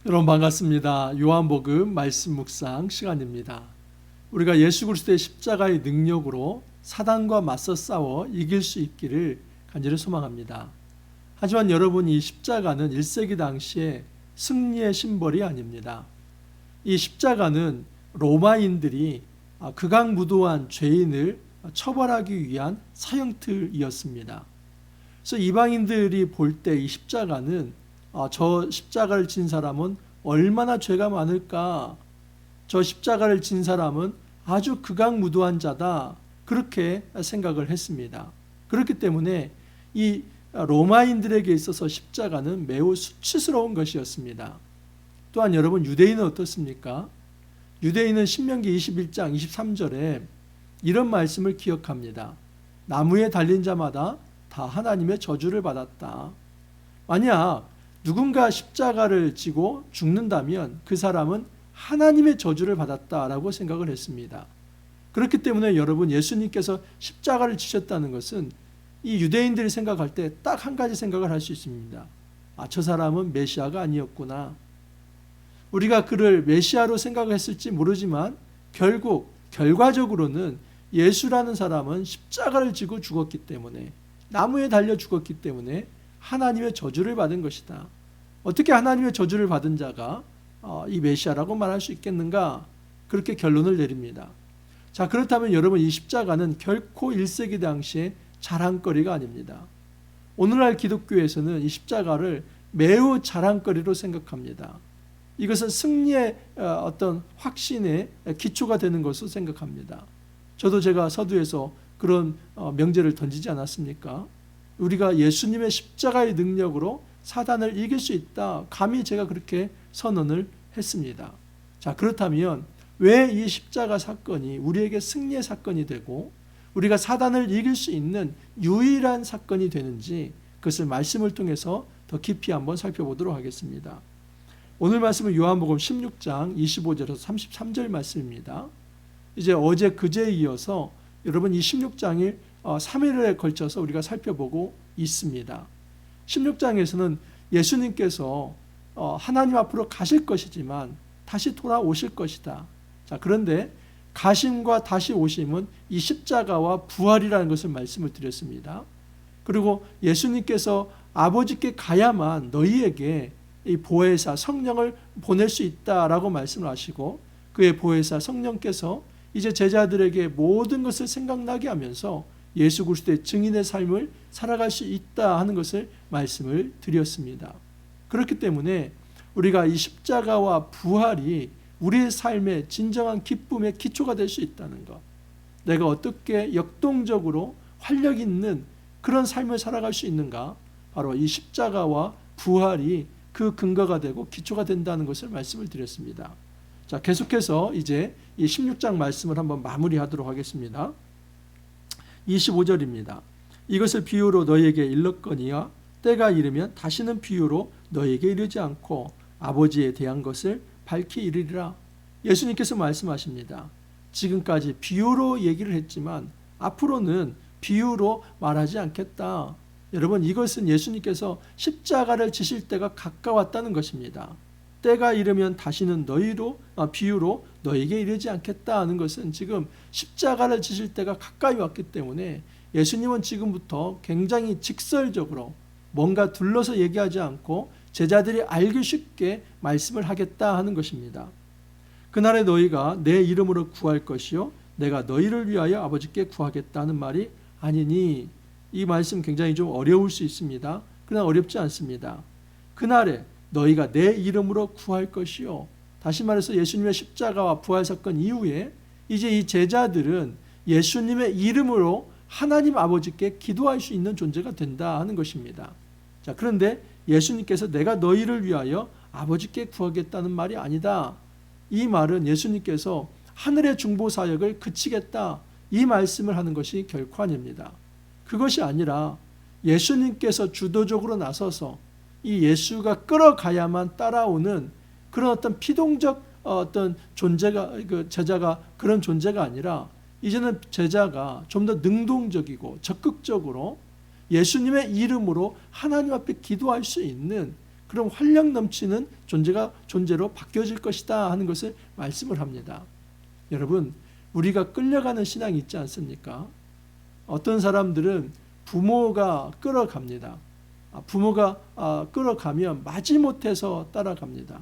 여러분 반갑습니다. 요한복음 말씀 묵상 시간입니다. 우리가 예수 그리스도의 십자가의 능력으로 사단과 맞서 싸워 이길 수 있기를 간절히 소망합니다. 하지만 여러분, 이 십자가는 1세기 당시에 승리의 심벌이 아닙니다. 이 십자가는 로마인들이 극악무도한 죄인을 처벌하기 위한 사형틀이었습니다. 그래서 이방인들이 볼 때 이 십자가는 저 십자가를 진 사람은 얼마나 죄가 많을까, 저 십자가를 진 사람은 아주 극악무도한 자다, 그렇게 생각을 했습니다. 그렇기 때문에 이 로마인들에게 있어서 십자가는 매우 수치스러운 것이었습니다. 또한 여러분, 유대인은 어떻습니까? 유대인은 신명기 21장 23절에 이런 말씀을 기억합니다. 나무에 달린 자마다 다 하나님의 저주를 받았다. 만약 누군가 십자가를 지고 죽는다면 그 사람은 하나님의 저주를 받았다라고 생각을 했습니다. 그렇기 때문에 여러분, 예수님께서 십자가를 지셨다는 것은 이 유대인들이 생각할 때 딱 한 가지 생각을 할 수 있습니다. 저 사람은 메시아가 아니었구나. 우리가 그를 메시아로 생각했을지 모르지만 결국 결과적으로는 예수라는 사람은 십자가를 지고 죽었기 때문에, 나무에 달려 죽었기 때문에 하나님의 저주를 받은 것이다. 어떻게 하나님의 저주를 받은 자가 이 메시아라고 말할 수 있겠는가? 그렇게 결론을 내립니다. 자, 그렇다면 여러분, 이 십자가는 결코 1세기 당시에 자랑거리가 아닙니다. 오늘날 기독교에서는 이 십자가를 매우 자랑거리로 생각합니다. 이것은 승리의 어떤 확신의 기초가 되는 것으로 생각합니다. 저도 제가 서두에서 그런 명제를 던지지 않았습니까? 우리가 예수님의 십자가의 능력으로 사단을 이길 수 있다, 감히 제가 그렇게 선언을 했습니다. 자, 그렇다면 왜 이 십자가 사건이 우리에게 승리의 사건이 되고 우리가 사단을 이길 수 있는 유일한 사건이 되는지, 그것을 말씀을 통해서 더 깊이 한번 살펴보도록 하겠습니다. 오늘 말씀은 요한복음 16장 25절에서 33절 말씀입니다. 이제 어제 그제에 이어서 여러분, 이 16장이 3일에 걸쳐서 우리가 살펴보고 있습니다. 16장에서는 예수님께서 하나님 앞으로 가실 것이지만 다시 돌아오실 것이다. 자, 그런데 가심과 다시 오심은 이 십자가와 부활이라는 것을 말씀을 드렸습니다. 그리고 예수님께서 아버지께 가야만 너희에게 이 보혜사 성령을 보낼 수 있다라고 말씀을 하시고, 그의 보혜사 성령께서 이제 제자들에게 모든 것을 생각나게 하면서 예수 그리스도의 증인의 삶을 살아갈 수 있다 하는 것을 말씀을 드렸습니다. 그렇기 때문에 우리가 이 십자가와 부활이 우리의 삶의 진정한 기쁨의 기초가 될 수 있다는 것, 내가 어떻게 역동적으로 활력 있는 그런 삶을 살아갈 수 있는가, 바로 이 십자가와 부활이 그 근거가 되고 기초가 된다는 것을 말씀을 드렸습니다. 자, 계속해서 이제 이 16장 말씀을 한번 마무리하도록 하겠습니다. 25절입니다. 이것을 비유로 너희에게 일렀거니와 때가 이르면 다시는 비유로 너희에게 이르지 않고 아버지에 대한 것을 밝히 이르리라. 예수님께서 말씀하십니다. 지금까지 비유로 얘기를 했지만 앞으로는 비유로 말하지 않겠다. 여러분, 이것은 예수님께서 십자가를 지실 때가 가까웠다는 것입니다. 때가 이르면 다시는 비유로 너에게 이르지 않겠다 하는 것은 지금 십자가를 지실 때가 가까이 왔기 때문에 예수님은 지금부터 굉장히 직설적으로 뭔가 둘러서 얘기하지 않고 제자들이 알기 쉽게 말씀을 하겠다 하는 것입니다. 그날에 너희가 내 이름으로 구할 것이요 내가 너희를 위하여 아버지께 구하겠다 하는 말이 아니니, 이 말씀 굉장히 좀 어려울 수 있습니다. 그러나 어렵지 않습니다. 그날에 너희가 내 이름으로 구할 것이요. 다시 말해서 예수님의 십자가와 부활 사건 이후에 이제 이 제자들은 예수님의 이름으로 하나님 아버지께 기도할 수 있는 존재가 된다 하는 것입니다. 자, 그런데 예수님께서 내가 너희를 위하여 아버지께 구하겠다는 말이 아니다. 이 말은 예수님께서 하늘의 중보 사역을 그치겠다, 이 말씀을 하는 것이 결코 아닙니다. 그것이 아니라 예수님께서 주도적으로 나서서 이 예수가 끌어가야만 따라오는 그런 어떤 피동적 어떤 존재가, 제자가 그런 존재가 아니라 이제는 제자가 좀 더 능동적이고 적극적으로 예수님의 이름으로 하나님 앞에 기도할 수 있는 그럼 활력 넘치는 존재로 바뀌어질 것이다 하는 것을 말씀을 합니다. 여러분, 우리가 끌려가는 신앙이 있지 않습니까? 어떤 사람들은 부모가 끌어갑니다. 부모가 끌어가면 마지못해서 따라갑니다.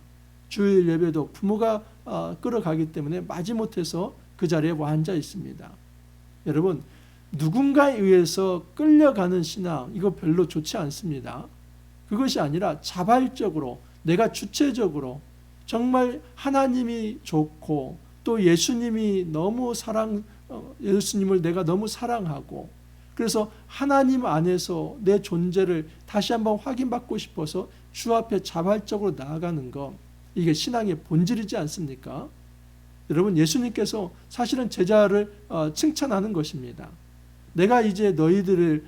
주일 예배도 부모가 끌어가기 때문에 마지못해서 그 자리에 앉아 있습니다. 여러분, 누군가에 의해서 끌려가는 신앙, 이거 별로 좋지 않습니다. 그것이 아니라 자발적으로, 내가 주체적으로 정말 하나님이 좋고 또 예수님을 내가 너무 사랑하고, 그래서 하나님 안에서 내 존재를 다시 한번 확인받고 싶어서 주 앞에 자발적으로 나아가는 것, 이게 신앙의 본질이지 않습니까? 여러분, 예수님께서 사실은 제자를 칭찬하는 것입니다. 내가 이제 너희들을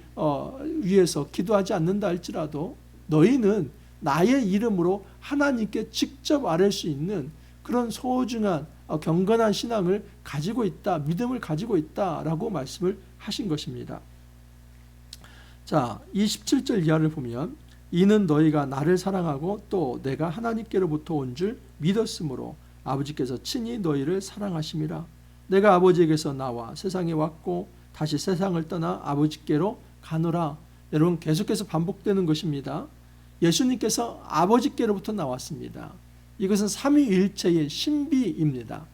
위해서 기도하지 않는다 할지라도 너희는 나의 이름으로 하나님께 직접 아뢰 수 있는 그런 소중한 경건한 신앙을 가지고 있다, 믿음을 가지고 있다라고 말씀을 하신 것입니다. 자, 27절 이하를 보면 이는 너희가 나를 사랑하고 또 내가 하나님께로부터 온 줄 믿었으므로 아버지께서 친히 너희를 사랑하심이라. 내가 아버지에게서 나와 세상에 왔고 다시 세상을 떠나 아버지께로 가노라. 여러분, 계속해서 반복되는 것입니다. 예수님께서 아버지께로부터 나왔습니다. 이것은 삼위일체의 신비입니다.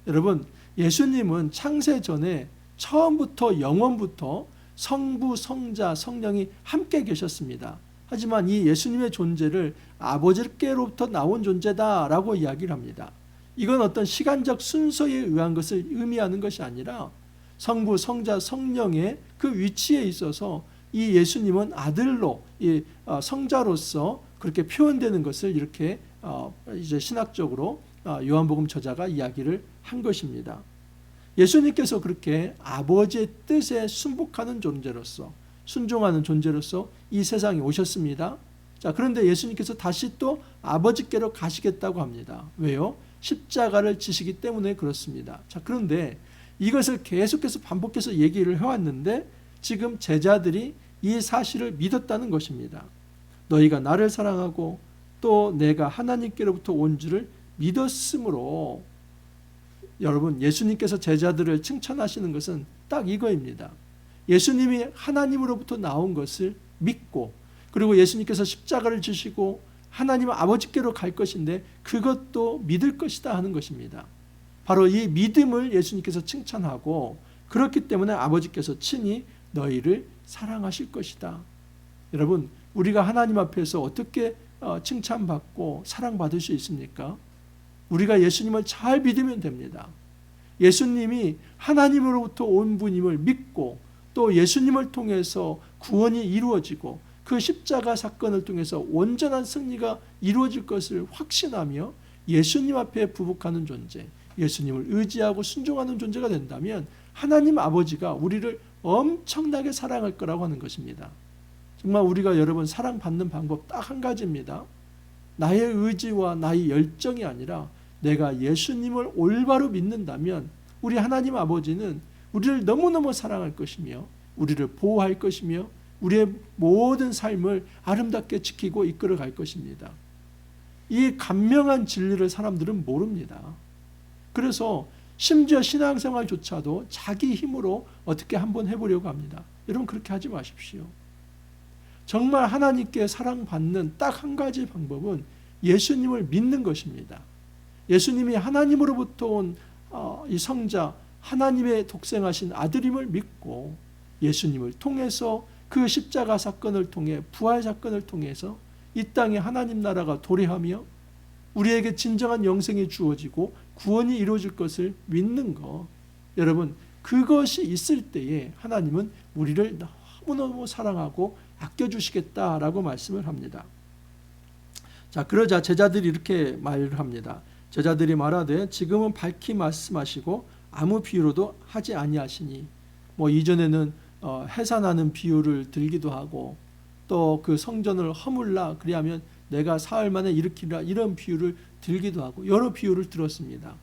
여러분, 예수님은 창세 전에 처음부터 영원부터 성부, 성자, 성령이 함께 계셨습니다. 하지만 이 예수님의 존재를 아버지께로부터 나온 존재다라고 이야기를 합니다. 이건 어떤 시간적 순서에 의한 것을 의미하는 것이 아니라 성부, 성자, 성령의 그 위치에 있어서 이 예수님은 아들로, 성자로서 그렇게 표현되는 것을 이렇게 이제 신학적으로 요한복음 저자가 이야기를 한 것입니다. 예수님께서 그렇게 아버지의 뜻에 순복하는 존재로서, 순종하는 존재로서 이 세상에 오셨습니다. 자, 그런데 예수님께서 다시 또 아버지께로 가시겠다고 합니다. 왜요? 십자가를 지시기 때문에 그렇습니다. 자, 그런데 이것을 계속해서 반복해서 얘기를 해왔는데 지금 제자들이 이 사실을 믿었다는 것입니다. 너희가 나를 사랑하고 또 내가 하나님께로부터 온 줄을 믿었으므로. 여러분, 예수님께서 제자들을 칭찬하시는 것은 딱 이거입니다. 예수님이 하나님으로부터 나온 것을 믿고, 그리고 예수님께서 십자가를 지시고 하나님 아버지께로 갈 것인데 그것도 믿을 것이다 하는 것입니다. 바로 이 믿음을 예수님께서 칭찬하고, 그렇기 때문에 아버지께서 친히 너희를 사랑하실 것이다. 여러분, 우리가 하나님 앞에서 어떻게 칭찬받고 사랑받을 수 있습니까? 우리가 예수님을 잘 믿으면 됩니다. 예수님이 하나님으로부터 온 분임을 믿고 또 예수님을 통해서 구원이 이루어지고 그 십자가 사건을 통해서 온전한 승리가 이루어질 것을 확신하며 예수님 앞에 부복하는 존재, 예수님을 의지하고 순종하는 존재가 된다면 하나님 아버지가 우리를 엄청나게 사랑할 거라고 하는 것입니다. 정말 우리가 여러분 사랑받는 방법 딱 한 가지입니다. 나의 의지와 나의 열정이 아니라 내가 예수님을 올바로 믿는다면 우리 하나님 아버지는 우리를 너무너무 사랑할 것이며 우리를 보호할 것이며 우리의 모든 삶을 아름답게 지키고 이끌어 갈 것입니다. 이 간명한 진리를 사람들은 모릅니다. 그래서 심지어 신앙생활조차도 자기 힘으로 어떻게 한번 해보려고 합니다. 여러분, 그렇게 하지 마십시오. 정말 하나님께 사랑받는 딱 한 가지 방법은 예수님을 믿는 것입니다. 예수님이 하나님으로부터 온 이 성자, 하나님의 독생하신 아들임을 믿고 예수님을 통해서 그 십자가 사건을 통해 부활 사건을 통해서 이 땅에 하나님 나라가 도래하며 우리에게 진정한 영생이 주어지고 구원이 이루어질 것을 믿는 것. 여러분, 그것이 있을 때에 하나님은 우리를 너무너무 사랑하고 아껴주시겠다라고 말씀을 합니다. 자, 그러자 제자들이 이렇게 말을 합니다. 제자들이 말하되 지금은 밝히 말씀하시고 아무 비유로도 하지 아니하시니. 이전에는 해산하는 비유를 들기도 하고 또 그 성전을 허물라 그리하면 내가 사흘 만에 일으키리라 이런 비유를 들기도 하고 여러 비유를 들었습니다.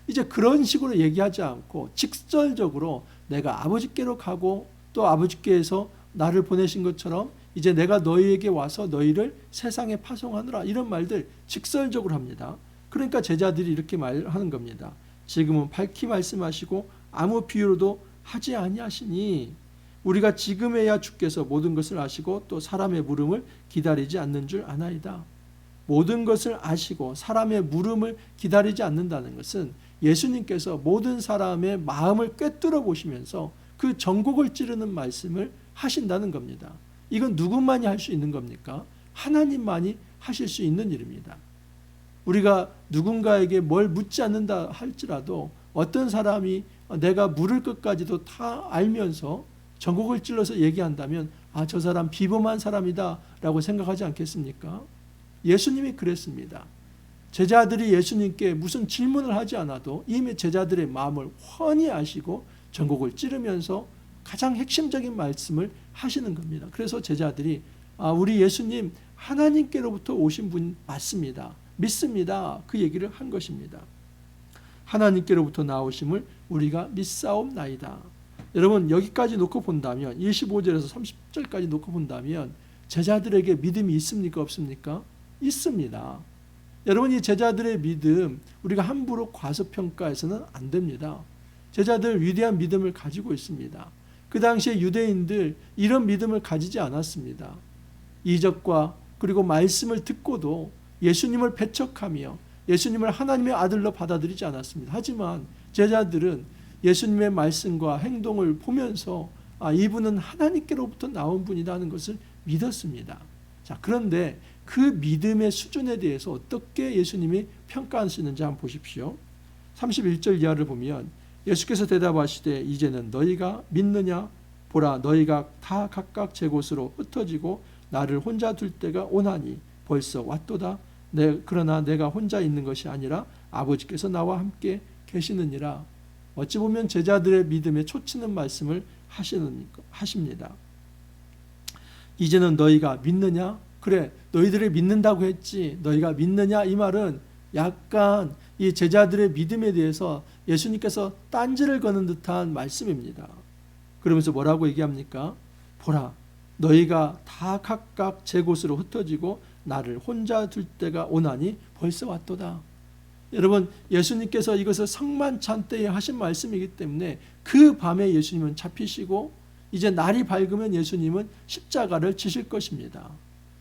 이제 그런 식으로 얘기하지 않고 직설적으로 내가 아버지께로 가고 또 아버지께서 나를 보내신 것처럼 이제 내가 너희에게 와서 너희를 세상에 파송하노라. 이런 말들 직설적으로 합니다. 그러니까 제자들이 이렇게 말하는 겁니다. 지금은 밝히 말씀하시고 아무 비유로도 하지 아니하시니 우리가 지금에야 주께서 모든 것을 아시고 또 사람의 물음을 기다리지 않는 줄 아나이다. 모든 것을 아시고 사람의 물음을 기다리지 않는다는 것은 예수님께서 모든 사람의 마음을 꿰뚫어 보시면서 그 전곡을 찌르는 말씀을 하신다는 겁니다. 이건 누구만이 할 수 있는 겁니까? 하나님만이 하실 수 있는 일입니다. 우리가 누군가에게 뭘 묻지 않는다 할지라도 어떤 사람이 내가 물을 것까지도 다 알면서 전곡을 찔러서 얘기한다면 저 사람 비범한 사람이다 라고 생각하지 않겠습니까? 예수님이 그랬습니다. 제자들이 예수님께 무슨 질문을 하지 않아도 이미 제자들의 마음을 훤히 아시고 전곡을 찌르면서 가장 핵심적인 말씀을 하시는 겁니다. 그래서 제자들이 우리 예수님 하나님께로부터 오신 분 맞습니다. 믿습니다. 그 얘기를 한 것입니다. 하나님께로부터 나오심을 우리가 믿사옵나이다. 여러분 여기까지 놓고 본다면 25절에서 30절까지 놓고 본다면 제자들에게 믿음이 있습니까? 없습니까? 있습니다. 여러분 이 제자들의 믿음 우리가 함부로 과소평가해서는 안 됩니다. 제자들 위대한 믿음을 가지고 있습니다. 그 당시에 유대인들 이런 믿음을 가지지 않았습니다. 이적과 그리고 말씀을 듣고도 예수님을 배척하며 예수님을 하나님의 아들로 받아들이지 않았습니다. 하지만 제자들은 예수님의 말씀과 행동을 보면서 이분은 하나님께로부터 나온 분이라는 것을 믿었습니다. 자, 그런데 그 믿음의 수준에 대해서 어떻게 예수님이 평가하시는지 한번 보십시오. 31절 이하를 보면 예수께서 대답하시되 이제는 너희가 믿느냐? 보라 너희가 다 각각 제 곳으로 흩어지고 나를 혼자 둘 때가 오나니 벌써 왔도다. 그러나 내가 혼자 있는 것이 아니라 아버지께서 나와 함께 계시느니라. 어찌 보면 제자들의 믿음에 초치는 말씀을 하십니다. 이제는 너희가 믿느냐? 그래 너희들이 믿는다고 했지 너희가 믿느냐? 이 말은 약간 이 제자들의 믿음에 대해서 예수님께서 딴지를 거는 듯한 말씀입니다. 그러면서 뭐라고 얘기합니까? 보라 너희가 다 각각 제 곳으로 흩어지고 나를 혼자 둘 때가 오나니 벌써 왔도다. 여러분 예수님께서 이것을 성만찬 때에 하신 말씀이기 때문에 그 밤에 예수님은 잡히시고 이제 날이 밝으면 예수님은 십자가를 지실 것입니다.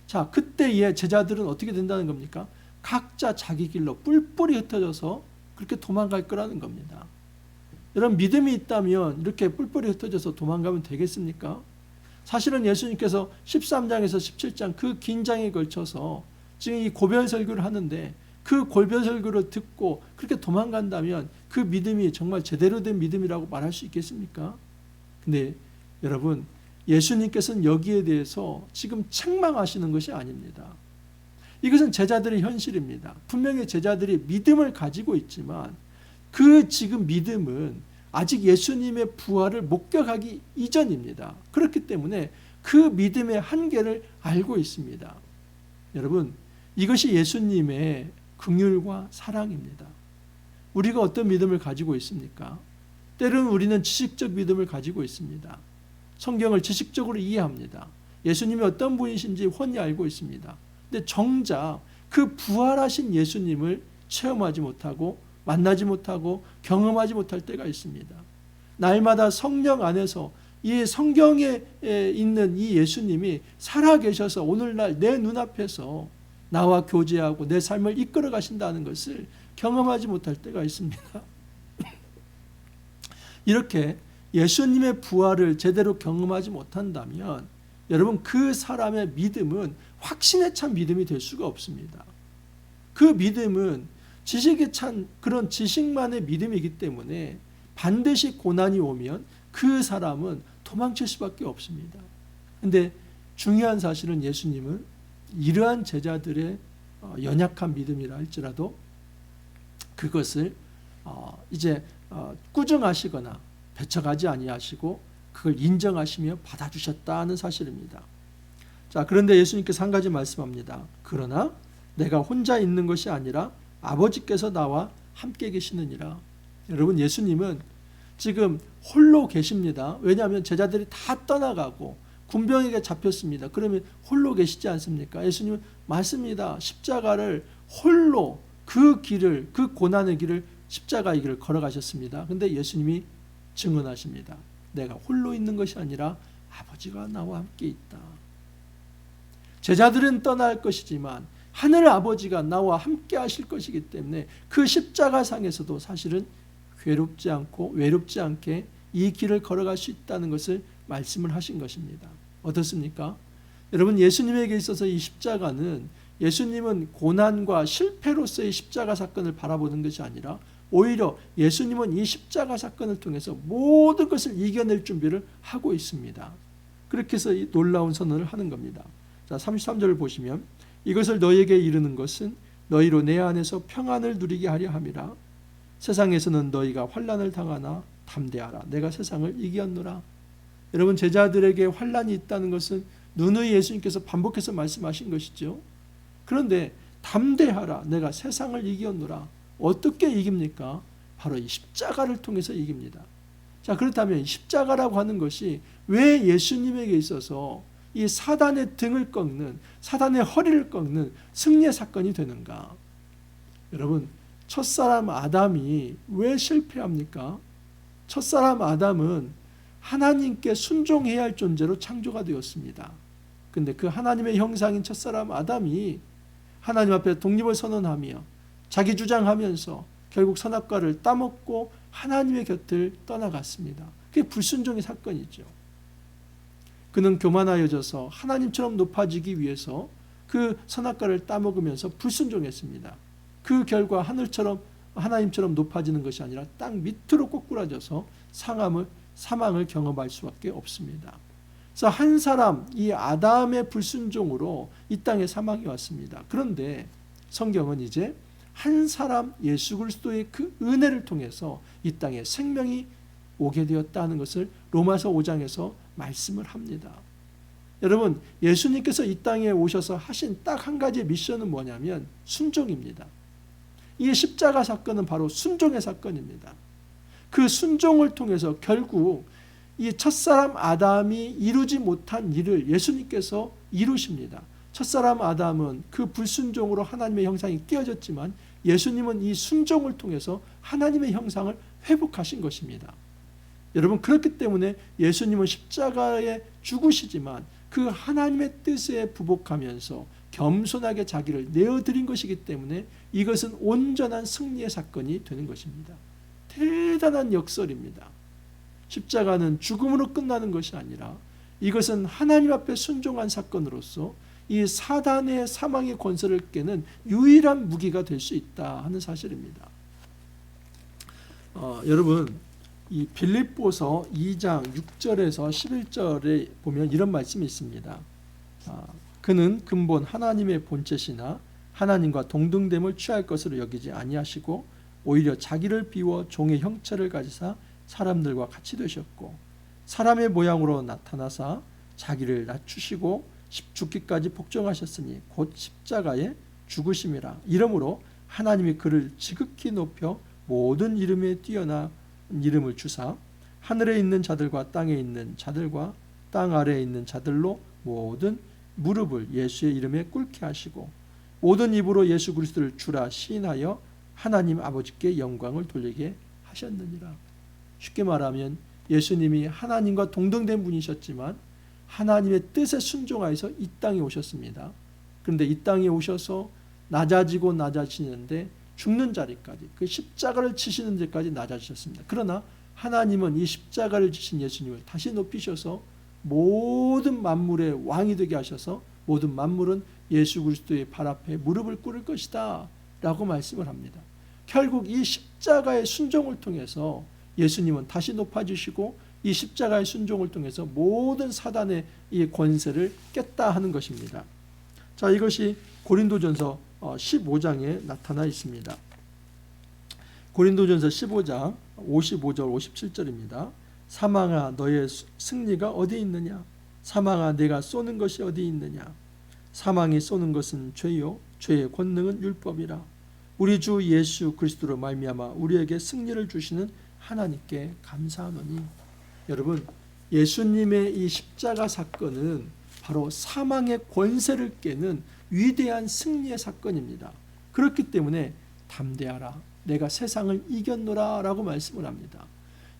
자, 그때에 제자들은 어떻게 된다는 겁니까? 각자 자기 길로 뿔뿔이 흩어져서 그렇게 도망갈 거라는 겁니다. 여러분 믿음이 있다면 이렇게 뿔뿔이 흩어져서 도망가면 되겠습니까? 사실은 예수님께서 13장에서 17장 그 긴 장에 걸쳐서 지금 이 고별 설교를 하는데 그 고별 설교를 듣고 그렇게 도망간다면 그 믿음이 정말 제대로 된 믿음이라고 말할 수 있겠습니까? 근데 여러분 예수님께서는 여기에 대해서 지금 책망하시는 것이 아닙니다. 이것은 제자들의 현실입니다. 분명히 제자들이 믿음을 가지고 있지만 그 지금 믿음은 아직 예수님의 부활을 목격하기 이전입니다. 그렇기 때문에 그 믿음의 한계를 알고 있습니다. 여러분 이것이 예수님의 긍휼과 사랑입니다. 우리가 어떤 믿음을 가지고 있습니까? 때로는 우리는 지식적 믿음을 가지고 있습니다. 성경을 지식적으로 이해합니다. 예수님이 어떤 분이신지 훤히 알고 있습니다. 근데 정작 그 부활하신 예수님을 체험하지 못하고 만나지 못하고 경험하지 못할 때가 있습니다. 날마다 성령 안에서 이 성경에 있는 이 예수님이 살아계셔서 오늘날 내 눈앞에서 나와 교제하고 내 삶을 이끌어 가신다는 것을 경험하지 못할 때가 있습니다. 이렇게 예수님의 부활을 제대로 경험하지 못한다면 여러분 그 사람의 믿음은 확신에 찬 믿음이 될 수가 없습니다. 그 믿음은 지식에 찬 그런 지식만의 믿음이기 때문에 반드시 고난이 오면 그 사람은 도망칠 수밖에 없습니다. 그런데 중요한 사실은 예수님은 이러한 제자들의 연약한 믿음이라 할지라도 그것을 이제 꾸중하시거나 배척하지 아니하시고 그걸 인정하시며 받아주셨다는 사실입니다. 자, 그런데 예수님께서 한 가지 말씀합니다. 그러나 내가 혼자 있는 것이 아니라 아버지께서 나와 함께 계시느니라. 여러분 예수님은 지금 홀로 계십니다. 왜냐하면 제자들이 다 떠나가고 군병에게 잡혔습니다. 그러면 홀로 계시지 않습니까? 예수님은 맞습니다. 십자가를 홀로 그 길을, 그 고난의 길을, 십자가의 길을 걸어가셨습니다. 근데 예수님이 증언하십니다. 내가 홀로 있는 것이 아니라 아버지가 나와 함께 있다. 제자들은 떠날 것이지만 하늘 아버지가 나와 함께 하실 것이기 때문에 그 십자가상에서도 사실은 괴롭지 않고 외롭지 않게 이 길을 걸어갈 수 있다는 것을 말씀을 하신 것입니다. 어떻습니까? 여러분, 예수님에게 있어서 이 십자가는, 예수님은 고난과 실패로서의 십자가 사건을 바라보는 것이 아니라 오히려 예수님은 이 십자가 사건을 통해서 모든 것을 이겨낼 준비를 하고 있습니다. 그렇게 해서 이 놀라운 선언을 하는 겁니다. 자, 33절을 보시면 이것을 너희에게 이르는 것은 너희로 내 안에서 평안을 누리게 하려 함이라. 세상에서는 너희가 환난을 당하나 담대하라. 내가 세상을 이겼노라. 여러분, 제자들에게 환난이 있다는 것은 누누이 예수님께서 반복해서 말씀하신 것이죠. 그런데 담대하라. 내가 세상을 이겼노라. 어떻게 이깁니까? 바로 이 십자가를 통해서 이깁니다. 자, 그렇다면 십자가라고 하는 것이 왜 예수님에게 있어서 이 사단의 등을 꺾는, 사단의 허리를 꺾는 승리의 사건이 되는가? 여러분, 첫사람 아담이 왜 실패합니까? 첫사람 아담은 하나님께 순종해야 할 존재로 창조가 되었습니다. 근데 그 하나님의 형상인 첫사람 아담이 하나님 앞에 독립을 선언하며 자기 주장하면서 결국 선악과를 따먹고 하나님의 곁을 떠나갔습니다. 그게 불순종의 사건이죠. 그는 교만하여져서 하나님처럼 높아지기 위해서 그 선악과를 따먹으면서 불순종했습니다. 그 결과 하나님처럼 높아지는 것이 아니라 땅 밑으로 꼬꾸라져서 사망을 경험할 수밖에 없습니다. 그래서 한 사람, 이 아담의 불순종으로 이 땅에 사망이 왔습니다. 그런데 성경은 이제 한 사람 예수 그리스도의 그 은혜를 통해서 이 땅에 생명이 오게 되었다는 것을 로마서 5장에서 말씀을 합니다. 여러분, 예수님께서 이 땅에 오셔서 하신 딱 한 가지의 미션은 뭐냐면 순종입니다. 이 십자가 사건은 바로 순종의 사건입니다. 그 순종을 통해서 결국 이 첫사람 아담이 이루지 못한 일을 예수님께서 이루십니다. 첫사람 아담은 그 불순종으로 하나님의 형상이 깨어졌지만 예수님은 이 순종을 통해서 하나님의 형상을 회복하신 것입니다. 여러분, 그렇기 때문에 예수님은 십자가에 죽으시지만 그 하나님의 뜻에 부복하면서 겸손하게 자기를 내어드린 것이기 때문에 이것은 온전한 승리의 사건이 되는 것입니다. 대단한 역설입니다. 십자가는 죽음으로 끝나는 것이 아니라 이것은 하나님 앞에 순종한 사건으로서 이 사단의 사망의 권세를 깨는 유일한 무기가 될 수 있다 하는 사실입니다. 여러분, 이 빌립보서 2장 6절에서 11절에 보면 이런 말씀이 있습니다. 그는 근본 하나님의 본체시나 하나님과 동등됨을 취할 것으로 여기지 아니하시고 오히려 자기를 비워 종의 형체를 가지사 사람들과 같이 되셨고 사람의 모양으로 나타나사 자기를 낮추시고 죽기까지 복종하셨으니 곧 십자가에 죽으심이라. 이러므로 하나님이 그를 지극히 높여 모든 이름에 뛰어나 이름을 주사 하늘에 있는 자들과 땅에 있는 자들과 땅 아래에 있는 자들로 모든 무릎을 예수의 이름에 꿇게 하시고 모든 입으로 예수 그리스도를 주라 시인하여 하나님 아버지께 영광을 돌리게 하셨느니라. 쉽게 말하면 예수님이 하나님과 동등된 분이셨지만 하나님의 뜻에 순종하여서 이 땅에 오셨습니다. 그런데 이 땅에 오셔서 낮아지고 낮아지는데 죽는 자리까지, 그 십자가를 치시는 데까지 낮아지셨습니다. 그러나 하나님은 이 십자가를 지신 예수님을 다시 높이셔서 모든 만물의 왕이 되게 하셔서 모든 만물은 예수 그리스도의 발 앞에 무릎을 꿇을 것이다 라고 말씀을 합니다. 결국 이 십자가의 순종을 통해서 예수님은 다시 높아지시고 이 십자가의 순종을 통해서 모든 사단의 이 권세를 깼다 하는 것입니다. 자, 이것이 고린도전서 15장에 나타나 있습니다. 고린도전서 15장 55절 57절입니다. 사망아 너의 승리가 어디 있느냐? 사망아 내가 쏘는 것이 어디 있느냐? 사망이 쏘는 것은 죄요 죄의 권능은 율법이라. 우리 주 예수 그리스도로 말미암아 우리에게 승리를 주시는 하나님께 감사하노니. 여러분, 예수님의 이 십자가 사건은 바로 사망의 권세를 깨는 위대한 승리의 사건입니다. 그렇기 때문에 담대하라, 내가 세상을 이겼노라 라고 말씀을 합니다.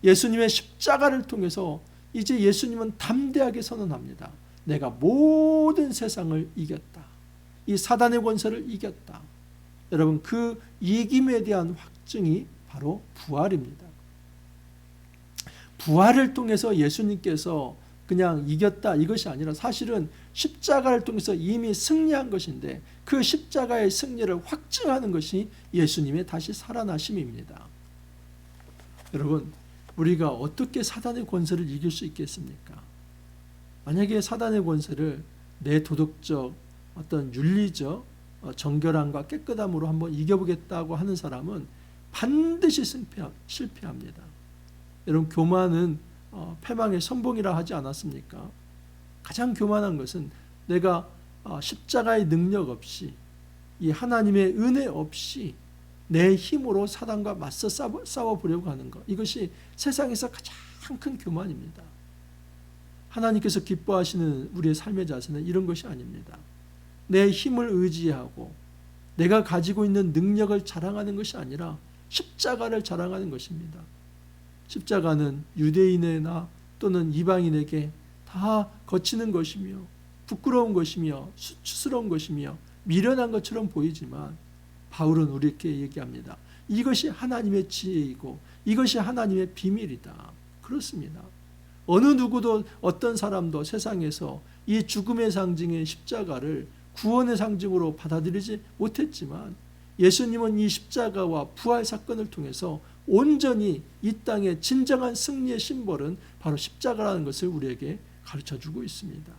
예수님의 십자가를 통해서 이제 예수님은 담대하게 선언합니다. 내가 모든 세상을 이겼다. 이 사단의 권세를 이겼다. 여러분, 그 이김에 대한 확증이 바로 부활입니다. 부활을 통해서 예수님께서 그냥 이겼다 이것이 아니라 사실은 십자가를 통해서 이미 승리한 것인데 그 십자가의 승리를 확증하는 것이 예수님의 다시 살아나심입니다. 여러분, 우리가 어떻게 사단의 권세를 이길 수 있겠습니까? 만약에 사단의 권세를 내 도덕적 어떤 윤리적 정결함과 깨끗함으로 한번 이겨보겠다고 하는 사람은 반드시 실패합니다. 여러분, 교만은 패망의 선봉이라 하지 않았습니까? 가장 교만한 것은 내가 십자가의 능력 없이 이 하나님의 은혜 없이 내 힘으로 사단과 맞서 싸워보려고 하는 것, 이것이 세상에서 가장 큰 교만입니다. 하나님께서 기뻐하시는 우리의 삶의 자세는 이런 것이 아닙니다. 내 힘을 의지하고 내가 가지고 있는 능력을 자랑하는 것이 아니라 십자가를 자랑하는 것입니다. 십자가는 유대인이나 또는 이방인에게 다 거치는 것이며 부끄러운 것이며 수치스러운 것이며 미련한 것처럼 보이지만 바울은 우리에게 얘기합니다. 이것이 하나님의 지혜이고 이것이 하나님의 비밀이다. 그렇습니다. 어느 누구도 어떤 사람도 세상에서 이 죽음의 상징인 십자가를 구원의 상징으로 받아들이지 못했지만 예수님은 이 십자가와 부활 사건을 통해서 온전히 이 땅의 진정한 승리의 심벌은 바로 십자가라는 것을 우리에게 가르쳐주고 있습니다.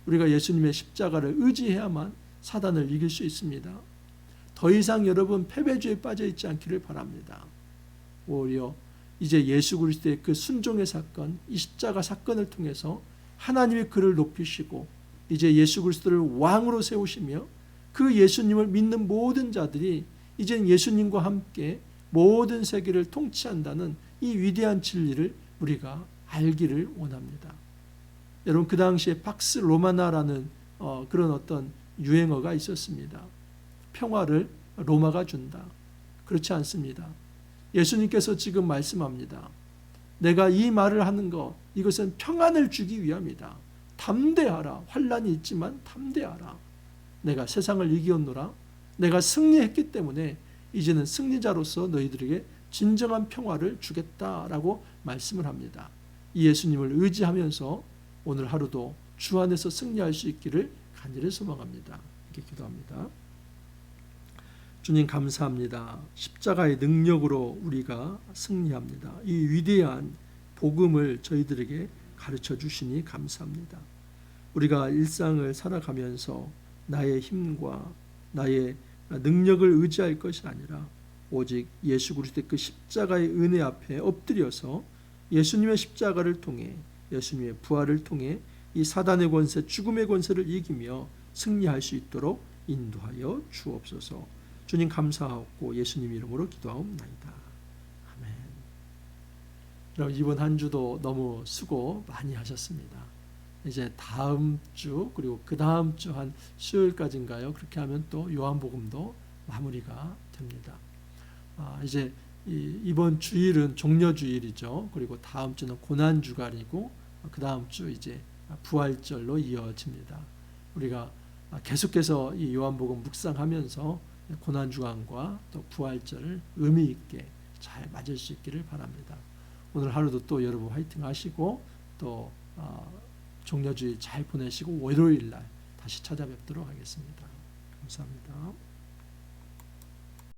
우리가 예수님의 십자가를 의지해야만 사단을 이길 수 있습니다. 더 이상 여러분 패배주의에 빠져 있지 않기를 바랍니다. 오히려 이제 예수 그리스도의 그 순종의 사건, 이 십자가 사건을 통해서 하나님이 그를 높이시고 이제 예수 그리스도를 왕으로 세우시며 그 예수님을 믿는 모든 자들이 이제 예수님과 함께 모든 세계를 통치한다는 이 위대한 진리를 우리가 알기를 원합니다. 여러분, 그 당시에 팍스 로마나라는 그런 어떤 유행어가 있었습니다. 평화를 로마가 준다. 그렇지 않습니다. 예수님께서 지금 말씀합니다. 내가 이 말을 하는 것, 이것은 평안을 주기 위함이다. 담대하라. 환난이 있지만 담대하라. 내가 세상을 이기었노라. 내가 승리했기 때문에 이제는 승리자로서 너희들에게 진정한 평화를 주겠다라고 말씀을 합니다. 이 예수님을 의지하면서 오늘 하루도 주 안에서 승리할 수 있기를 간절히 소망합니다. 이렇게 기도합니다. 주님, 감사합니다. 십자가의 능력으로 우리가 승리합니다. 이 위대한 복음을 저희들에게 가르쳐 주시니 감사합니다. 우리가 일상을 살아가면서 나의 힘과 나의 능력을 의지할 것이 아니라 오직 예수 그리스도의 그 십자가의 은혜 앞에 엎드려서 예수님의 십자가를 통해 예수님의 부활을 통해 이 사단의 권세, 죽음의 권세를 이기며 승리할 수 있도록 인도하여 주옵소서. 주님, 감사하고 예수님 이름으로 기도하옵나이다. 아멘. 여러분, 이번 한 주도 너무 수고 많이 하셨습니다. 이제 다음 주 그리고 그 다음 주 한 수요일까지인가요? 그렇게 하면 또 요한복음도 마무리가 됩니다. 이제 이번 주일은 종려주일이죠. 그리고 다음 주는 고난주간이고 그 다음 주 이제 부활절로 이어집니다. 우리가 계속해서 이 요한복음 묵상하면서 고난주간과 또 부활절을 의미 있게 잘 맞을 수 있기를 바랍니다. 오늘 하루도 또 여러분 화이팅 하시고 또 종려주일 잘 보내시고 월요일 날 다시 찾아뵙도록 하겠습니다. 감사합니다.